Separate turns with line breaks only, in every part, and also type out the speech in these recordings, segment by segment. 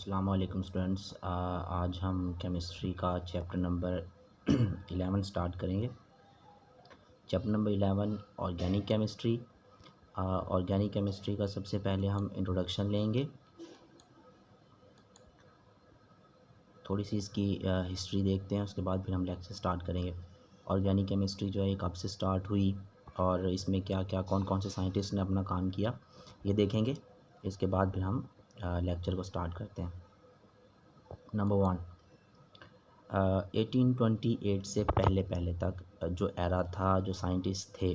अस्सलाम वालेकुम स्टूडेंट्स। आज हम केमिस्ट्री का चैप्टर नंबर 11 स्टार्ट करेंगे। Chapter number 11 organic chemistry. Organic chemistry का सबसे पहले हम इंट्रोडक्शन लेंगे, थोड़ी सी इसकी हिस्ट्री देखते हैं, उसके बाद फिर हम लेक्चर स्टार्ट करेंगे। ऑर्गेनिक केमिस्ट्री जो है कब से स्टार्ट हुई और इसमें क्या क्या कौन कौन से साइंटिस्ट ने अपना काम किया ये देखेंगे। इसके बाद फिर हम लेक्चर को स्टार्ट करते हैं। नंबर 1, 1828 से पहले तक जो एरा था, जो साइंटिस्ट थे,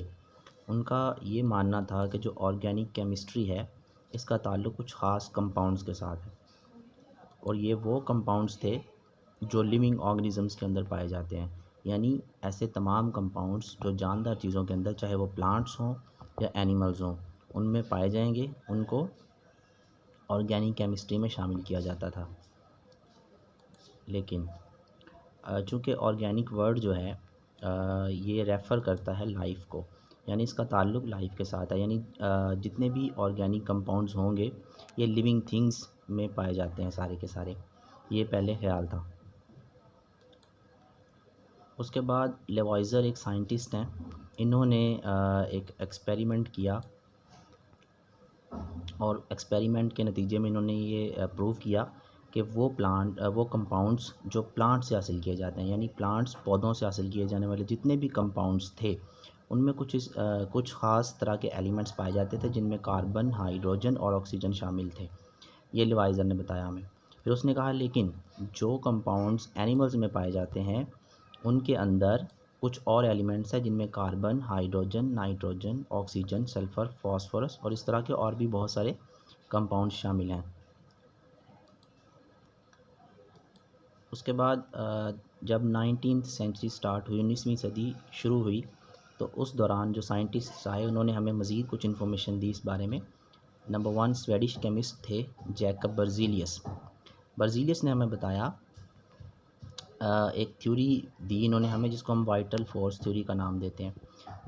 उनका ये मानना था कि जो ऑर्गेनिक केमिस्ट्री है इसका ताल्लुक़ कुछ ख़ास कंपाउंड्स के साथ है, और ये वो कंपाउंड्स थे जो लिविंग ऑर्गेनिज़म्स के अंदर पाए जाते हैं। यानी ऐसे तमाम कंपाउंड्स जो जानदार चीज़ों के अंदर, चाहे वो प्लांट्स हों या एनिमल्स हों, उनमें पाए जाएंगे, उनको ऑर्गेनिक केमिस्ट्री में शामिल किया जाता था। लेकिन चूँकि ऑर्गेनिक वर्ड जो है ये रेफ़र करता है लाइफ को, यानी इसका ताल्लुक़ लाइफ के साथ है। यानी जितने भी ऑर्गेनिक कंपाउंड्स होंगे ये लिविंग थिंग्स में पाए जाते हैं सारे के सारे, ये पहले ख्याल था। उसके बाद लेवॉइज़र एक साइंटिस्ट हैं, इन्होंने एक एक्सपेरिमेंट किया और एक्सपेरिमेंट के नतीजे में इन्होंने ये प्रूव किया कि वो कंपाउंड्स जो प्लांट से हासिल किए जाते हैं, यानी प्लांट्स पौधों से हासिल किए जाने वाले जितने भी कंपाउंड्स थे उनमें कुछ ख़ास तरह के एलिमेंट्स पाए जाते थे, जिनमें कार्बन, हाइड्रोजन और ऑक्सीजन शामिल थे। ये लेवाइज़र ने बताया हमें। फिर उसने कहा लेकिन जो कंपाउंड्स एनिमल्स में पाए जाते हैं उनके अंदर कुछ और एलिमेंट्स हैं, जिनमें carbon, hydrogen, nitrogen, oxygen, sulphur, phosphorus और इस तरह के और भी बहुत सारे कंपाउंड्स शामिल हैं। उसके बाद जब 19th सेंचुरी स्टार्ट हुई, 19वीं सदी शुरू हुई, तो उस दौरान जो साइंटिस्ट आए उन्होंने हमें मज़ीद कुछ इन्फॉर्मेशन दी इस बारे में। नंबर 1 स्वेडिश केमिस्ट थे जैकब बर्ज़ीलियस ने हमें बताया, एक थ्योरी दी इन्होंने हमें जिसको हम वाइटल फोर्स थ्योरी का नाम देते हैं।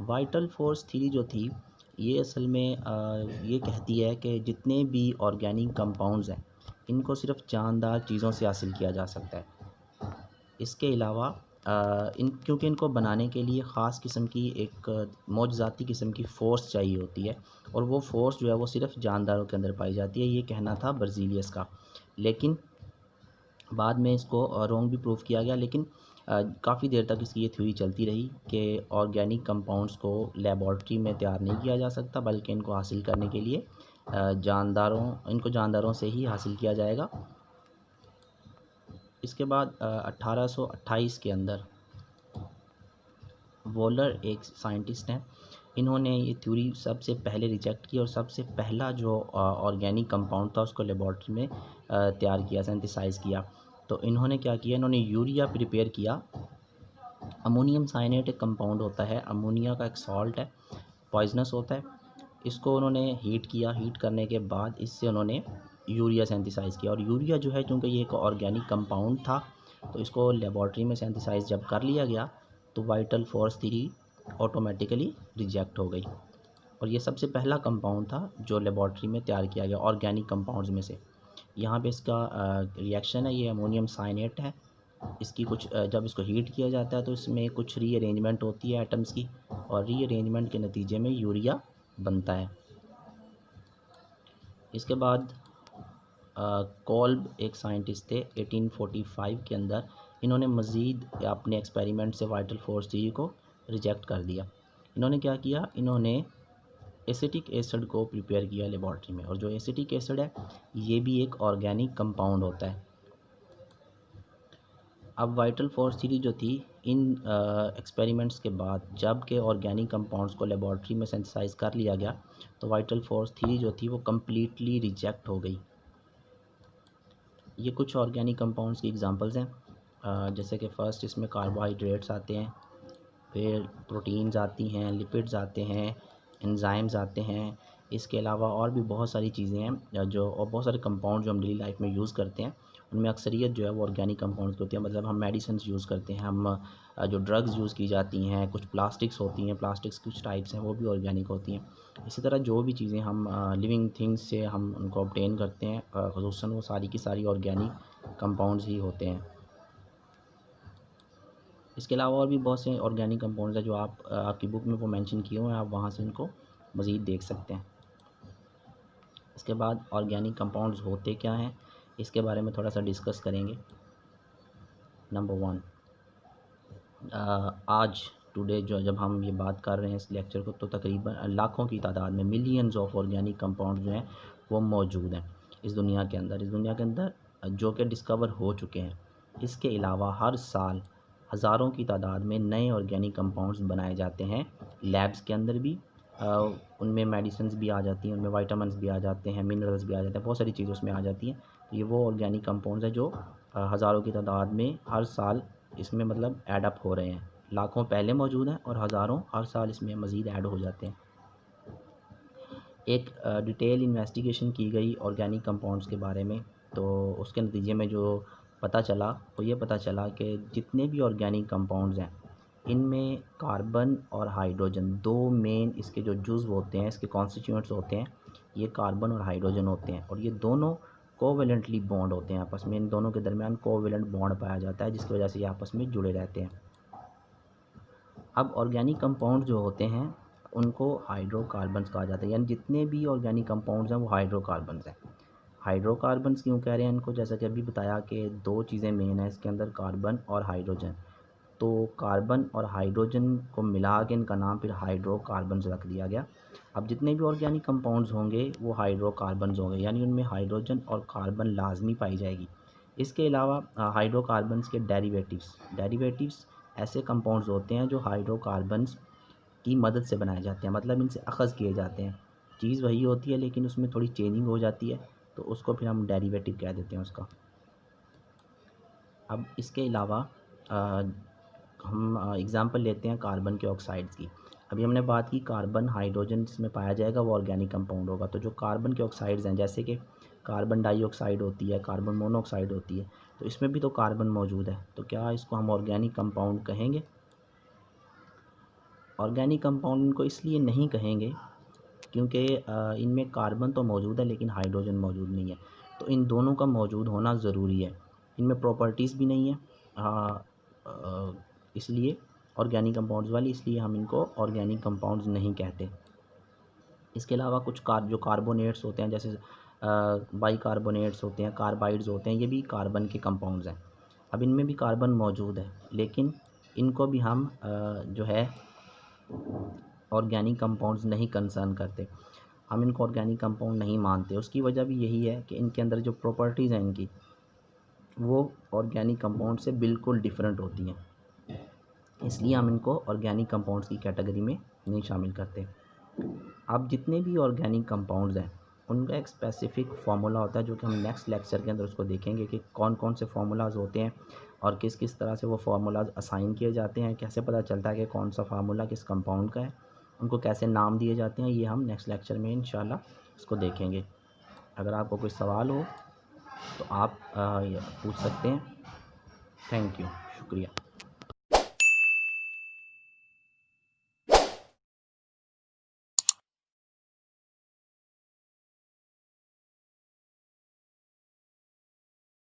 वाइटल फोर्स थ्योरी जो थी ये असल में ये कहती है कि जितने भी ऑर्गेनिक कंपाउंड्स हैं इनको सिर्फ जानदार चीज़ों से हासिल किया जा सकता है। इसके अलावा क्योंकि इनको बनाने के लिए ख़ास किस्म की एक मौजज़ाती किस्म की फ़ोर्स चाहिए होती है, और वो फ़ोर्स जो है वो सिर्फ जानदारों के अंदर पाई जाती है, ये कहना था बर्ज़ीलियस का। लेकिन बाद में इसको रॉन्ग भी प्रूव किया गया, लेकिन काफ़ी देर तक इसकी ये थ्योरी चलती रही कि ऑर्गेनिक कंपाउंड्स को लेबॉर्ट्री में तैयार नहीं किया जा सकता, बल्कि इनको हासिल करने के लिए इनको जानदारों से ही हासिल किया जाएगा। इसके बाद 1828 के अंदर वॉलर एक साइंटिस्ट हैं, इन्होंने ये थ्योरी सबसे पहले रिजेक्ट की और सबसे पहला जो ऑर्गेनिक कंपाउंड था उसको लेबॉर्ट्री में तैयार किया, सिंथेसाइज़ किया। तो इन्होंने क्या किया, इन्होंने यूरिया प्रिपेयर किया। अमोनियम साइनेट एक कंपाउंड होता है, अमोनिया का एक सॉल्ट है, पॉइजनस होता है। इसको उन्होंने हीट किया, हीट करने के बाद इससे उन्होंने यूरिया सिंथेसाइज़ किया, और यूरिया जो है चूँकि ये एक ऑर्गेनिक कंपाउंड था तो इसको लेबॉर्ट्री में सिंथेसाइज़ जब कर लिया गया तो vital force theory automatically reject हो गई, और ये सबसे पहला कंपाउंड था जो लेबॉर्ट्री में तैयार किया गया ऑर्गेनिक कंपाउंड्स में से। यहाँ पे इसका रिएक्शन है, ये अमोनियम साइनेट है। इसकी जब इसको हीट किया जाता है तो इसमें कुछ रीअरेंजमेंट होती है एटम्स की, और रीअरेंजमेंट के नतीजे में यूरिया बनता है। इसके बाद कोल्ब एक साइंटिस्ट थे 1845 के अंदर, इन्होंने मज़ीद अपने एक्सपेरिमेंट से वाइटल फोर्स थ्योरी को रिजेक्ट कर दिया। इन्होंने क्या किया, इन्होंने एसिटिक एसिड को प्रिपेयर किया लेबॉर्ट्री में, और जो एसिटिक एसिड है ये भी एक ऑर्गेनिक कंपाउंड होता है। अब वाइटल फोर्स थ्योरी जो थी इन एक्सपेरिमेंट्स के बाद जब के ऑर्गेनिक कंपाउंड्स को लेबॉर्ट्री में सिंथेसाइज़ कर लिया गया तो वाइटल फोर्स थ्योरी जो थी वो कम्प्लीटली रिजेक्ट हो गई। ये कुछ ऑर्गेनिक कंपाउंड्स की एग्जांपल्स हैं, जैसे कि फ़र्स्ट इसमें कार्बोहाइड्रेट्स आते हैं, फिर प्रोटीन्स आती हैं, लिपिड्स आते हैं, एंजाइम्स आते हैं। इसके अलावा और भी बहुत सारी चीज़ें हैं और बहुत सारे कंपाउंड जो हम डेली लाइफ में यूज़ करते हैं, उनमें अक्सरियत जो है वो ऑर्गेनिक कंपाउंड्स की होती है। मतलब हम मेडिसिन्स यूज़ करते हैं, हम जो ड्रग्स यूज़ की जाती हैं, कुछ प्लास्टिक्स होती हैं, प्लास्टिक्स कुछ टाइप्स हैं वो भी ऑर्गेनिक होती हैं। इसी तरह जो भी चीज़ें हम लिविंग थिंग्स से हम उनको ऑब्टेन करते हैं ख़ुसूसन वो सारी की सारी ऑर्गेनिक कंपाउंड्स ही होते हैं। इसके अलावा और भी बहुत से ऑर्गेनिक कंपाउंड्स हैं जो आपकी बुक में वो मेंशन किए हुए हैं, आप वहाँ से इनको मज़ीद देख सकते हैं। इसके बाद ऑर्गेनिक कंपाउंड्स होते क्या हैं, इसके बारे में थोड़ा सा डिस्कस करेंगे। नंबर 1, आज टुडे जब हम ये बात कर रहे हैं इस लेक्चर को, तो तकरीबन लाखों की तादाद में मिलियंस ऑफ ऑर्गेनिक कंपाउंड जो हैं वो मौजूद हैं इस दुनिया के अंदर। जो कि डिस्कवर हो चुके हैं। इसके अलावा हर साल हज़ारों की तादाद में नए ऑर्गेनिक कंपाउंड्स बनाए जाते हैं लैब्स के अंदर भी। उनमें मेडिसिन्स भी आ जाती हैं, उनमें विटामिन्स भी आ जाते हैं, मिनरल्स भी आ जाते हैं, बहुत सारी चीज़ें उसमें आ जाती हैं। तो ये वो ऑर्गेनिक कंपाउंड्स हैं जो हज़ारों की तादाद में हर साल इसमें मतलब ऐड अप हो रहे हैं। लाखों पहले मौजूद हैं और हज़ारों हर साल इसमें मज़ीद ऐड हो जाते हैं। एक डिटेल इन्वेस्टिगेशन की गई ऑर्गेनिक कंपाउंड्स के बारे में, तो उसके नतीजे में जो पता चला वो ये पता चला कि जितने भी ऑर्गेनिक कंपाउंड्स हैं इनमें कार्बन और हाइड्रोजन दो मेन इसके जो जुज़्व होते हैं, इसके कॉन्स्टिट्यूएंट्स होते हैं, ये कार्बन और हाइड्रोजन होते हैं। और ये दोनों कोवेलेंटली बॉन्ड होते हैं आपस में, इन दोनों के दरमियान कोवेलेंट बॉन्ड पाया जाता है जिसकी वजह से ये आपस में जुड़े रहते हैं। अब ऑर्गेनिक कंपाउंड जो होते हैं उनको हाइड्रोकार्बन्स कहा जाता है, यानी जितने भी ऑर्गेनिक कंपाउंड्स हैं वो हाइड्रोकार्बन्स हैं। हाइड्रोकार्बन्स क्यों कह रहे हैं इनको, जैसा कि अभी बताया कि दो चीज़ें मेन हैं इसके अंदर, कार्बन और हाइड्रोजन। तो कार्बन और हाइड्रोजन को मिला के इनका नाम फिर हाइड्रोकार्बन्स रख दिया गया। अब जितने भी ऑर्गेनिक कंपाउंड्स होंगे वो हाइड्रोकार्बन्स होंगे, यानी उनमें हाइड्रोजन और कार्बन लाजमी पाई जाएगी। इसके अलावा हाइड्रोकार्बन्स के डेरिवेटिव्स ऐसे कंपाउंड्स होते हैं जो हाइड्रोकार्बन्स की मदद से बनाए जाते हैं, मतलब इनसे अख़ज़ किए जाते हैं। चीज़ वही होती है लेकिन उसमें थोड़ी चेंजिंग हो जाती है, तो उसको फिर हम डेरिवेटिव कह देते हैं उसका। अब इसके अलावा हम एग्ज़ाम्पल लेते हैं कार्बन के ऑक्साइड्स की। अभी हमने बात की कार्बन हाइड्रोजन जिसमें पाया जाएगा वो ऑर्गेनिक कंपाउंड होगा। तो जो कार्बन के ऑक्साइड्स हैं जैसे कि कार्बन डाइऑक्साइड होती है, कार्बन मोनोऑक्साइड होती है, तो इसमें भी तो कार्बन मौजूद है। तो क्या इसको हम ऑर्गेनिक कंपाउंड कहेंगे? ऑर्गेनिक कंपाउंड इनको इसलिए नहीं कहेंगे क्योंकि इनमें कार्बन तो मौजूद है लेकिन हाइड्रोजन मौजूद नहीं है। तो इन दोनों का मौजूद होना ज़रूरी है। इनमें प्रॉपर्टीज़ भी नहीं है इसलिए ऑर्गेनिक कंपाउंड्स वाली, इसलिए हम इनको ऑर्गेनिक कंपाउंड्स नहीं कहते। इसके अलावा कुछ जो कार्बोनेट्स होते हैं, जैसे बाइकार्बोनेट्स होते हैं, कार्बाइड्स होते हैं, ये भी कार्बन के कंपाउंड्स हैं। अब इनमें भी कार्बन मौजूद है लेकिन इनको भी हम जो है ऑर्गेनिक कंपाउंड्स नहीं कंसर्न करते, हम इनको ऑर्गेनिक कंपाउंड नहीं मानते। उसकी वजह भी यही है कि इनके अंदर जो प्रॉपर्टीज़ हैं इनकी, वो ऑर्गेनिक कंपाउंड से बिल्कुल डिफरेंट होती हैं, इसलिए हम इनको ऑर्गेनिक कंपाउंड्स की कैटेगरी में नहीं शामिल करते। अब जितने भी ऑर्गेनिक कंपाउंड्स हैं उनका एक स्पेसिफ़िक फार्मूला होता है जो कि हम नेक्स्ट लेक्चर के अंदर उसको देखेंगे कि कौन कौन से फार्मूलाज होते हैं और किस किस तरह से वो फार्मूलाज असाइन किए जाते हैं, कैसे पता चलता है कि कौन सा फार्मूला किस कंपाउंड का है, उनको कैसे नाम दिए जाते हैं, ये हम नेक्स्ट लेक्चर में इंशाल्लाह इसको देखेंगे। अगर आपको कोई सवाल हो तो आप पूछ सकते हैं। थैंक यू, शुक्रिया।